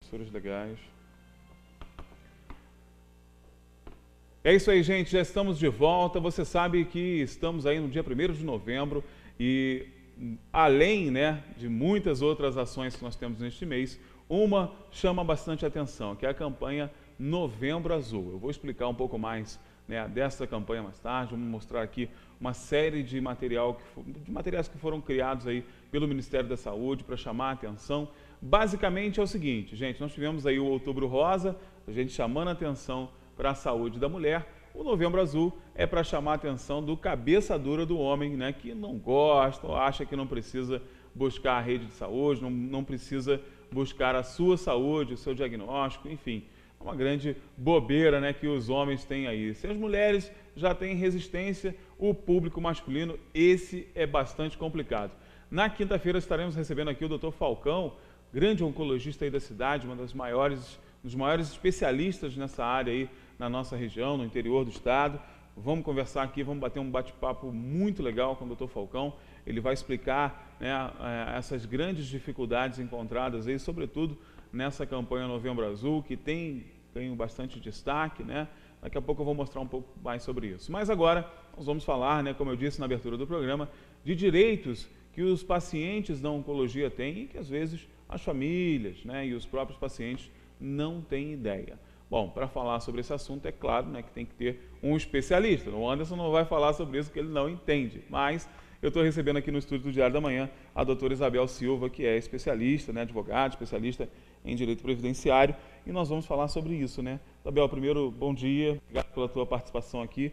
Professores legais. É isso aí, gente, já estamos de volta. Você sabe que estamos aí no dia 1º de novembro e além, né, de muitas outras ações que nós temos neste mês, uma chama bastante atenção, que é a campanha Novembro Azul. Eu vou explicar um pouco mais, né, dessa campanha mais tarde, vamos mostrar aqui uma série de materiais que foram criados aí pelo Ministério da Saúde para chamar a atenção. Basicamente é o seguinte, gente, nós tivemos aí o Outubro Rosa, a gente chamando a atenção para a saúde da mulher. O Novembro Azul é para chamar a atenção do cabeça dura do homem, né, que não gosta ou acha que não precisa buscar a rede de saúde, não precisa buscar a sua saúde, o seu diagnóstico, enfim. É uma grande bobeira, né, que os homens têm aí. Se as mulheres já têm resistência, o público masculino, esse é bastante complicado. Na quinta-feira estaremos recebendo aqui o Dr. Falcão, grande oncologista aí da cidade, dos maiores especialistas nessa área aí na nossa região, no interior do estado. Vamos conversar aqui, vamos bater um bate-papo muito legal com o Dr. Falcão. Ele vai explicar, né, essas grandes dificuldades encontradas aí, sobretudo nessa campanha Novembro Azul, que tem ganho bastante destaque, né? Daqui a pouco eu vou mostrar um pouco mais sobre isso. Mas agora nós vamos falar, né, como eu disse na abertura do programa, de direitos que os pacientes da oncologia têm e que às vezes as famílias, né, e os próprios pacientes não têm ideia. Bom, para falar sobre esse assunto, é claro, né, que tem que ter um especialista. O Anderson não vai falar sobre isso, porque ele não entende. Mas eu estou recebendo aqui no estúdio do Diário da Manhã a doutora Isabel Silva, que é especialista, né, advogada, especialista em direito previdenciário, e nós vamos falar sobre isso, né? Isabel, primeiro, bom dia, obrigado pela tua participação aqui.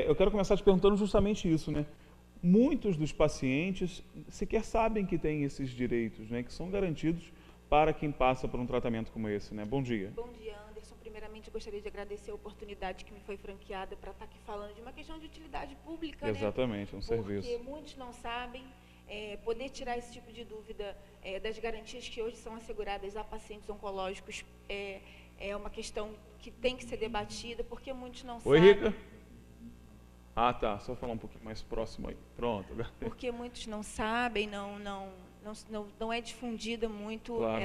Eu quero começar te perguntando justamente isso, né? Muitos dos pacientes sequer sabem que têm esses direitos, né, que são garantidos para quem passa por um tratamento como esse, né? Bom dia. Bom dia, Anderson. Primeiramente, eu gostaria de agradecer a oportunidade que me foi franqueada para estar aqui falando de uma questão de utilidade pública, Exatamente, né? Um serviço. Porque muitos não sabem, poder tirar esse tipo de dúvida das garantias que hoje são asseguradas a pacientes oncológicos é uma questão que tem que ser debatida, porque muitos não sabem. Oi, Rica. Ah, tá. Só falar um pouquinho mais próximo aí. Pronto. Porque muitos não sabem, não é difundida muito, claro,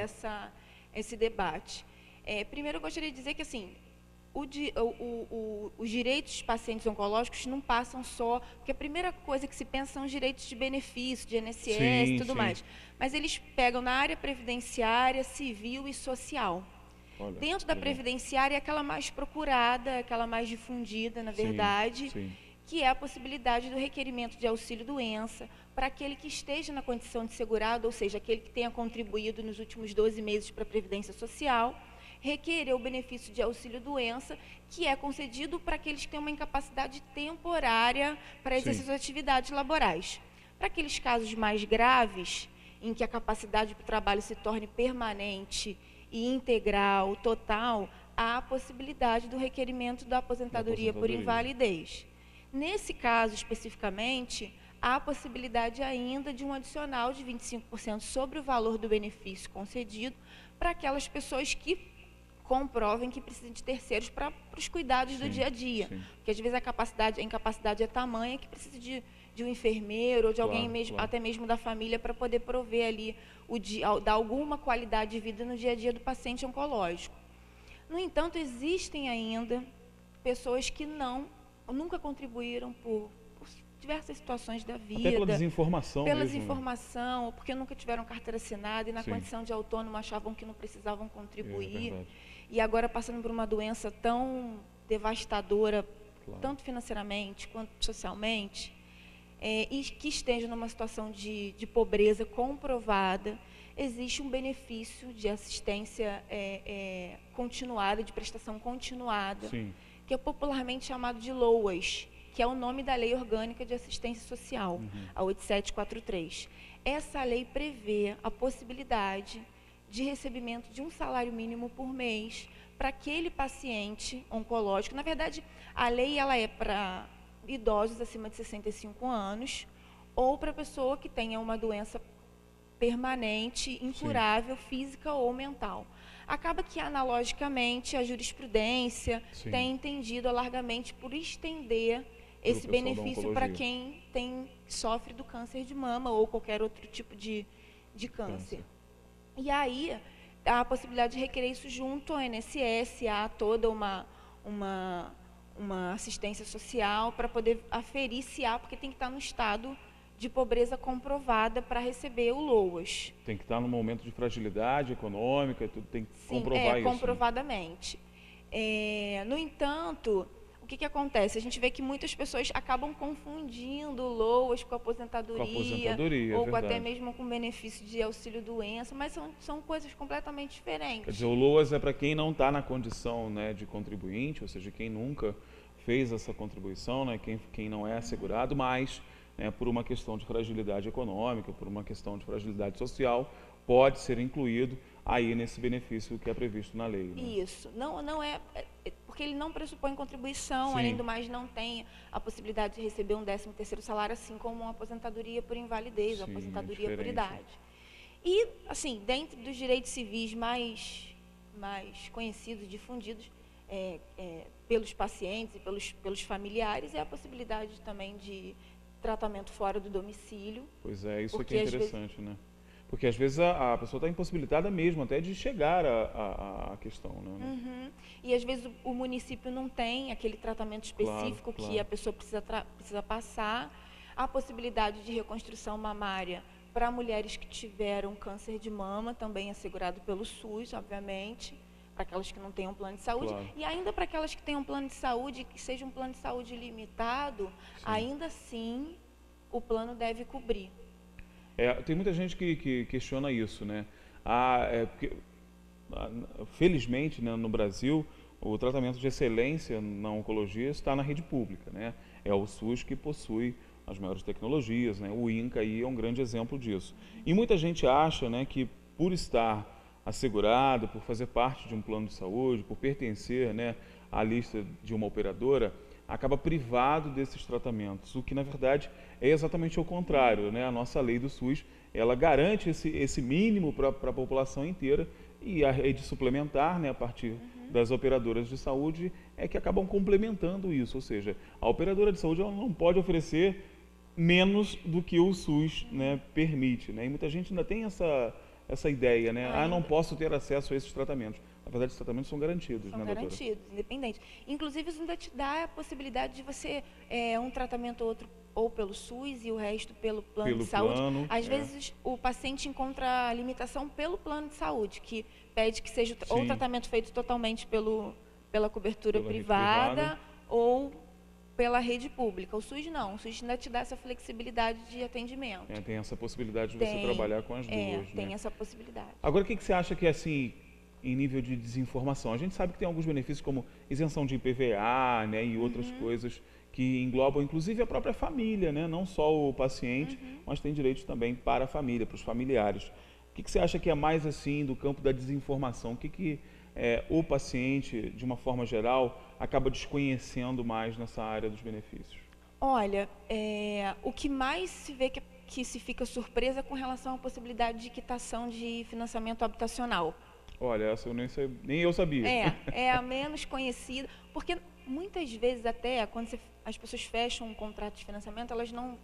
esse debate. Primeiro, eu gostaria de dizer que, assim, os direitos dos pacientes oncológicos não passam só... Porque a primeira coisa que se pensa são os direitos de benefício, de INSS e tudo mais. Mas eles pegam na área previdenciária, civil e social. Olha, dentro da previdenciária é aquela mais procurada, aquela mais difundida, na verdade, sim. Que é a possibilidade do requerimento de auxílio-doença para aquele que esteja na condição de segurado, ou seja, aquele que tenha contribuído nos últimos 12 meses para a Previdência Social, requerer o benefício de auxílio-doença, que é concedido para aqueles que têm uma incapacidade temporária para exercer suas atividades laborais. Para aqueles casos mais graves, em que a capacidade para o trabalho se torne permanente e integral, total, há a possibilidade do requerimento da aposentadoria por invalidez. Nesse caso, especificamente, há a possibilidade ainda de um adicional de 25% sobre o valor do benefício concedido para aquelas pessoas que comprovem que precisam de terceiros para os cuidados do dia a dia. Porque, às vezes, a incapacidade é tamanha que precisa de um enfermeiro ou de alguém, até mesmo da família, para poder prover ali, dar alguma qualidade de vida no dia a dia do paciente oncológico. No entanto, existem ainda pessoas que nunca contribuíram por diversas situações da vida. Até pela desinformação pela mesmo, desinformação, ou porque nunca tiveram carteira assinada e na condição de autônomo achavam que não precisavam contribuir. E agora passando por uma doença tão devastadora, tanto financeiramente quanto socialmente, e que estejam numa situação de pobreza comprovada, existe um benefício de assistência continuada, de prestação continuada, que é popularmente chamado de LOAS, que é o nome da Lei Orgânica de Assistência Social, a 8743. Essa lei prevê a possibilidade de recebimento de um salário mínimo por mês para aquele paciente oncológico. Na verdade, a lei ela é para idosos acima de 65 anos ou para pessoa que tenha uma doença permanente, incurável, física ou mental. Acaba que, analogicamente, a jurisprudência tem entendido largamente por estender esse benefício para quem sofre do câncer de mama ou qualquer outro tipo de câncer. E aí, há a possibilidade de requerer isso junto ao INSS, há toda uma, uma assistência social para poder aferir se há, porque tem que estar no estado de pobreza comprovada para receber o LOAS. Tem que estar no momento de fragilidade econômica, tudo tem que Sim, comprovar isso. comprovadamente. No entanto, o que acontece? A gente vê que muitas pessoas acabam confundindo o LOAS com a aposentadoria, Com a aposentadoria, ou até verdade. mesmo com benefício de auxílio-doença, mas são coisas completamente diferentes. Quer dizer, o LOAS é para quem não está na condição, né, de contribuinte, ou seja, quem nunca fez essa contribuição, né, quem não é assegurado, mas, né, por uma questão de fragilidade econômica, por uma questão de fragilidade social, pode ser incluído aí nesse benefício que é previsto na lei. Né? Isso. Não é porque ele não pressupõe contribuição, Sim. além do mais não tem a possibilidade de receber um 13º salário, assim como uma aposentadoria por invalidez, Sim, ou aposentadoria é por diferente. idade. E, assim, dentro dos direitos civis mais conhecidos, difundidos pelos pacientes e pelos familiares, é a possibilidade também de tratamento fora do domicílio. Pois é, isso porque aqui é às vezes- interessante, né? Porque às vezes a pessoa está impossibilitada mesmo até de chegar à questão, né? Uhum. E às vezes o município não tem aquele tratamento específico Claro. que a pessoa precisa passar. A possibilidade de reconstrução mamária para mulheres que tiveram câncer de mama, também assegurado pelo SUS, obviamente, para aquelas que não tenham plano de saúde. Claro. E ainda para aquelas que tenham plano de saúde, que seja um plano de saúde limitado, ainda assim o plano deve cobrir. Tem muita gente que questiona isso, né? Felizmente, né, no Brasil, o tratamento de excelência na oncologia está na rede pública, né? É o SUS que possui as maiores tecnologias, né? O INCA aí é um grande exemplo disso. E muita gente acha, né, que por estar assegurado, por fazer parte de um plano de saúde, por pertencer, né, à lista de uma operadora, acaba privado desses tratamentos, o que na verdade é exatamente o contrário, né? A nossa lei do SUS, ela garante esse mínimo para a população inteira e a rede suplementar, né, a partir das operadoras de saúde, é que acabam complementando isso, ou seja, a operadora de saúde ela não pode oferecer menos do que o SUS, né, permite, né? E muita gente ainda tem essa ideia, né? Ah, não posso ter acesso a esses tratamentos. Na verdade, os tratamentos são garantidos, São né, doutora? garantidos, independente. Inclusive, isso ainda te dá a possibilidade de você, um tratamento ou outro, ou pelo SUS e o resto pelo plano Pelo de saúde. plano, Às vezes, o paciente encontra limitação pelo plano de saúde, que pede que seja ou Sim. tratamento feito totalmente pela cobertura Pela rede privada, privada. ou pela rede pública. O SUS não, o SUS ainda te dá essa flexibilidade de atendimento. Tem essa possibilidade de você trabalhar com as duas, Tem né? essa possibilidade. Agora, o que você acha que é assim, em nível de desinformação? A gente sabe que tem alguns benefícios como isenção de IPVA, né, e outras coisas que englobam inclusive a própria família, né? Não só o paciente, mas tem direitos também para a família, para os familiares. O que você acha que é mais assim do campo da desinformação? O que o paciente, de uma forma geral, acaba desconhecendo mais nessa área dos benefícios? Olha, o que mais se vê que se fica surpresa com relação à possibilidade de quitação de financiamento habitacional. Olha, essa eu nem eu sabia. É a menos conhecida, porque muitas vezes até quando as pessoas fecham um contrato de financiamento, elas não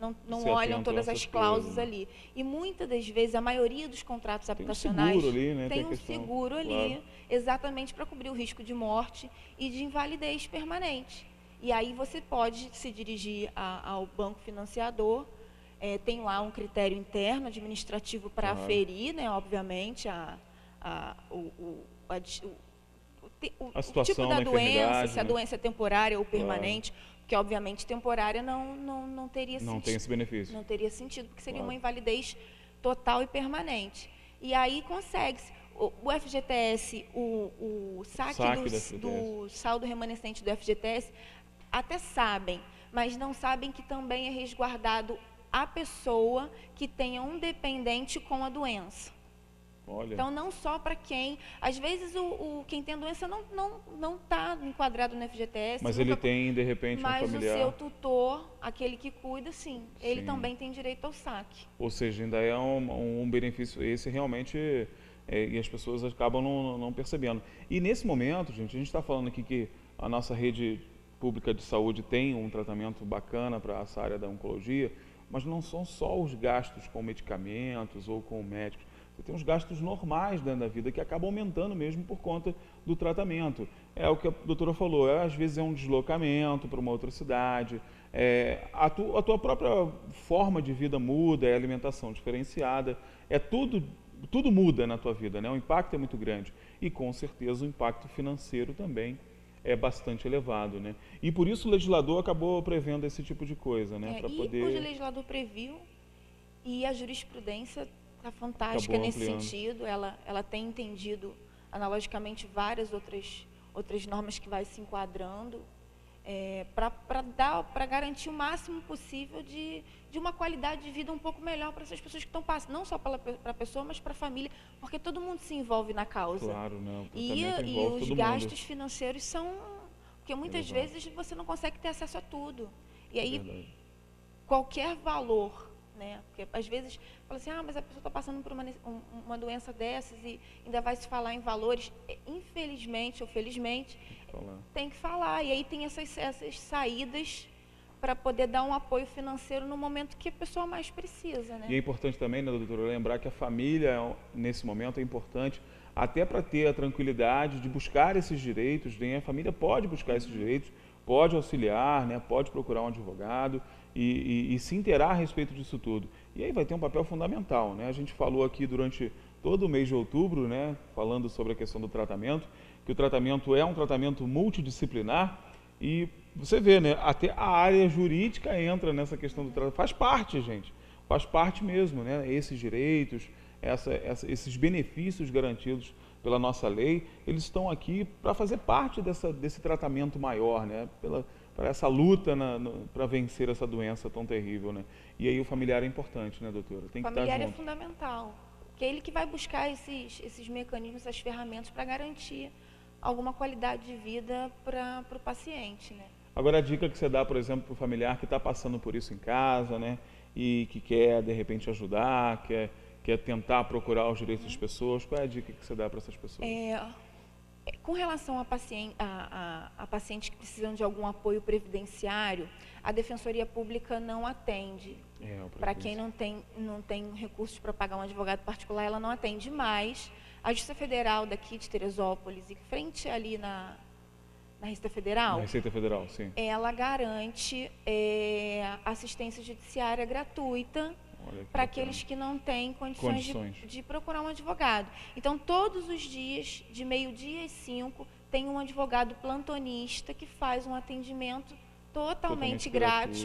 Se olham atentam a todas essas as cláusulas coisas, né? ali. E muitas das vezes, a maioria dos contratos Tem um habitacionais seguro ali, né? tem Tem a um questão, seguro ali, claro. exatamente para cobrir o risco de morte e de invalidez permanente. E aí você pode se dirigir ao banco financiador, tem lá um critério interno administrativo para Claro. aferir, né, obviamente, o situação tipo da da doença, enfermidade, se a né? doença é temporária ou permanente, porque obviamente temporária não teria Não sentido. tem esse benefício. Não teria sentido, porque seria Claro. uma invalidez total e permanente. E aí consegue-se. O FGTS, o saque Saque do do FGTS. saldo remanescente do FGTS, até sabem, mas não sabem que também é resguardado a pessoa que tenha um dependente com a doença. Olha, Então, não só para quem... Às vezes, quem tem a doença não está enquadrado no FGTS. mas nunca- ele tem, de repente, um Mas familiar. o seu tutor, aquele que cuida, sim. Ele Sim. também tem direito ao saque. Ou seja, ainda é um benefício, esse realmente, e as pessoas acabam não percebendo. E nesse momento, gente, a gente está falando aqui que a nossa rede pública de saúde tem um tratamento bacana para essa área da oncologia, mas não são só os gastos com medicamentos ou com médicos. Você tem os gastos normais dentro da vida que acabam aumentando mesmo por conta do tratamento. É o que a doutora falou, às vezes é um deslocamento para uma outra cidade, a tua própria forma de vida muda, é alimentação diferenciada, tudo muda na tua vida, né? O impacto é muito grande e com certeza o impacto financeiro também é bastante elevado, né? E por isso o legislador acabou prevendo esse tipo de coisa, né? E o legislador previu e a jurisprudência está fantástica nesse sentido. Ela tem entendido analogicamente várias outras normas que vai se enquadrando para garantir o máximo possível de uma qualidade de vida um pouco melhor para essas pessoas que estão passando, não só para a pessoa, mas para a família, porque todo mundo se envolve na causa. Claro, não. E os gastos financeiros são... Porque muitas vezes você não consegue ter acesso a tudo. E aí, qualquer valor, né? Porque às vezes fala assim, mas a pessoa está passando por uma doença dessas e ainda vai se falar em valores. Infelizmente ou felizmente, tem que falar. E aí tem essas saídas para poder dar um apoio financeiro no momento que a pessoa mais precisa, né? E é importante também, né, doutora, lembrar que a família, nesse momento, é importante até para ter a tranquilidade de buscar esses direitos, né? A família pode buscar esses direitos, pode auxiliar, né? Pode procurar um advogado e se inteirar a respeito disso tudo. E aí vai ter um papel fundamental, né? A gente falou aqui durante todo o mês de outubro, né, falando sobre a questão do tratamento, que o tratamento é um tratamento multidisciplinar e você vê, né, até a área jurídica entra nessa questão do tratamento. Faz parte, gente, faz parte mesmo, né? Esses direitos, esses benefícios garantidos pela nossa lei, eles estão aqui para fazer parte desse tratamento maior, né? Para essa luta para vencer essa doença tão terrível, né? E aí o familiar é importante, né, doutora? Tem que estar junto. O familiar é fundamental, porque é ele que vai buscar esses mecanismos, essas ferramentas para garantir alguma qualidade de vida para o paciente, né? Agora, a dica que você dá, por exemplo, para o familiar que está passando por isso em casa, né? E que quer, de repente, ajudar, quer tentar procurar os direitos das pessoas, qual é a dica que você dá para essas pessoas? Com relação a pacientes que precisam de algum apoio previdenciário, a Defensoria Pública não atende. Para quem não tem recursos para pagar um advogado particular, ela não atende, mas a Justiça Federal daqui de Teresópolis, e frente ali na Receita Federal, na Receita Federal, sim, ela garante assistência judiciária gratuita para aqueles que não têm condições de procurar um advogado. Então, todos os dias, de meio-dia às 5, tem um advogado plantonista que faz um atendimento totalmente grátis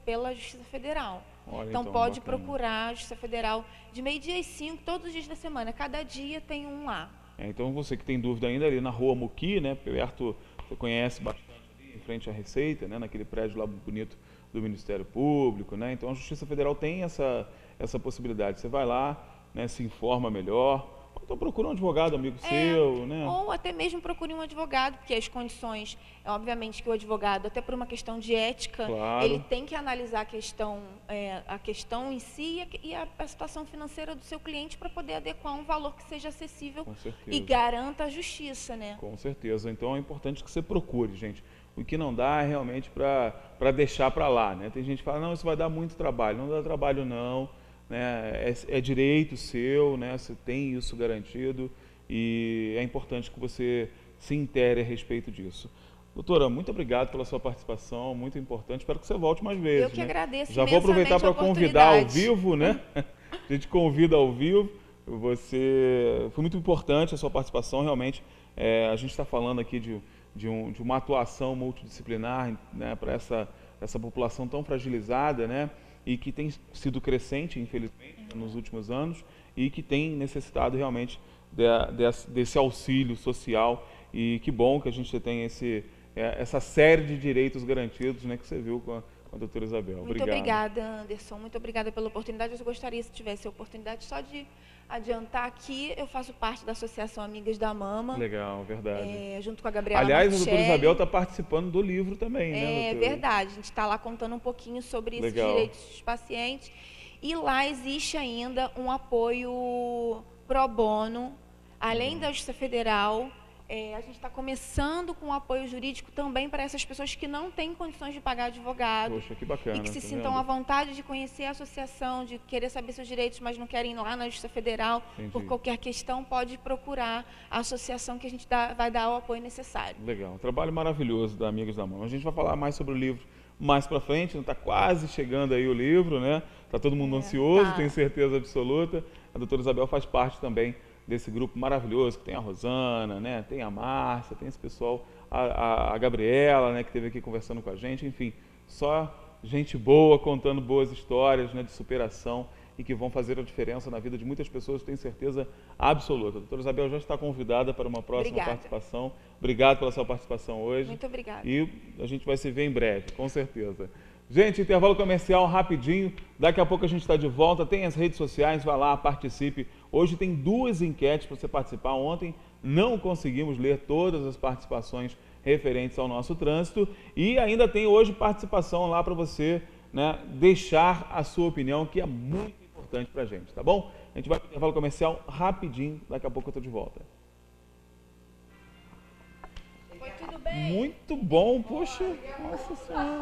pela Justiça Federal. Então, pode procurar a Justiça Federal de meio-dia às 5, todos os dias da semana. Cada dia tem um lá. Então, você que tem dúvida ainda, ali na Rua Muqui, né, perto, você conhece bastante ali, em frente à Receita, né, naquele prédio lá bonito do Ministério Público, né? Então a Justiça Federal tem essa possibilidade. Você vai lá, né, se informa melhor, então procura um advogado amigo seu, né? Ou até mesmo procure um advogado, porque as condições, obviamente que o advogado, até por uma questão de ética, ele tem que analisar a questão em si e a situação financeira do seu cliente para poder adequar um valor que seja acessível e garanta a justiça, né? Com certeza. Então é importante que você procure, gente. O que não dá é realmente para deixar para lá, né? Tem gente que fala, não, isso vai dar muito trabalho. Não dá trabalho não, né? É direito seu, né? Você tem isso garantido e é importante que você se intere a respeito disso. Doutora, muito obrigado pela sua participação, muito importante. Espero que você volte mais vezes. Eu que agradeço. Já vou aproveitar para convidar ao vivo, né? A gente convida ao vivo. Foi muito importante a sua participação, realmente. A gente está falando aqui de uma atuação multidisciplinar, né, para essa população tão fragilizada, né, e que tem sido crescente, infelizmente, nos últimos anos, e que tem necessitado realmente desse auxílio social. E que bom que a gente tem essa série de direitos garantidos, né, que você viu com a doutora Isabel. Muito obrigada, Anderson. Muito obrigada pela oportunidade. Eu gostaria, se tivesse a oportunidade, só de adiantar aqui, eu faço parte da Associação Amigas da Mama. Legal, verdade. Junto com a Gabriela Aliás, Marchelli. a doutora Isabel está participando do livro também, né, doutora? É verdade. A gente está lá contando um pouquinho sobre esses direitos dos pacientes. E lá existe ainda um apoio pro bono, além da Justiça Federal, A gente está começando com apoio jurídico também para essas pessoas que não têm condições de pagar advogado. Poxa, que bacana. E que se tá sintam vendo? à vontade de conhecer a associação, de querer saber seus direitos, mas não querem ir lá na Justiça Federal Entendi. por qualquer questão, pode procurar a associação que a gente vai dar o apoio necessário. Legal, um trabalho maravilhoso da Amigos da Mão. A gente vai falar mais sobre o livro mais para frente, está quase chegando aí o livro, né? Está todo mundo ansioso, tá. tenho certeza absoluta. A doutora Isabel faz parte também desse grupo maravilhoso, que tem a Rosana, né? Tem a Márcia, tem esse pessoal, a Gabriela, né? Que esteve aqui conversando com a gente, enfim, só gente boa contando boas histórias, né? De superação e que vão fazer a diferença na vida de muitas pessoas, tenho certeza absoluta. A doutora Isabel já está convidada para uma próxima Obrigada. participação. Obrigado pela sua participação hoje. Muito obrigada. E a gente vai se ver em breve, com certeza. Gente, intervalo comercial rapidinho. Daqui a pouco a gente está de volta. Tem as redes sociais, vai lá, participe. Hoje tem 2 enquetes para você participar. Ontem não conseguimos ler todas as participações referentes ao nosso trânsito. E ainda tem hoje participação lá para você, né, deixar a sua opinião, que é muito importante para a gente, tá bom? A gente vai para o intervalo comercial rapidinho. Daqui a pouco eu estou de volta. Foi tudo bem? Muito bom, poxa, nossa senhora.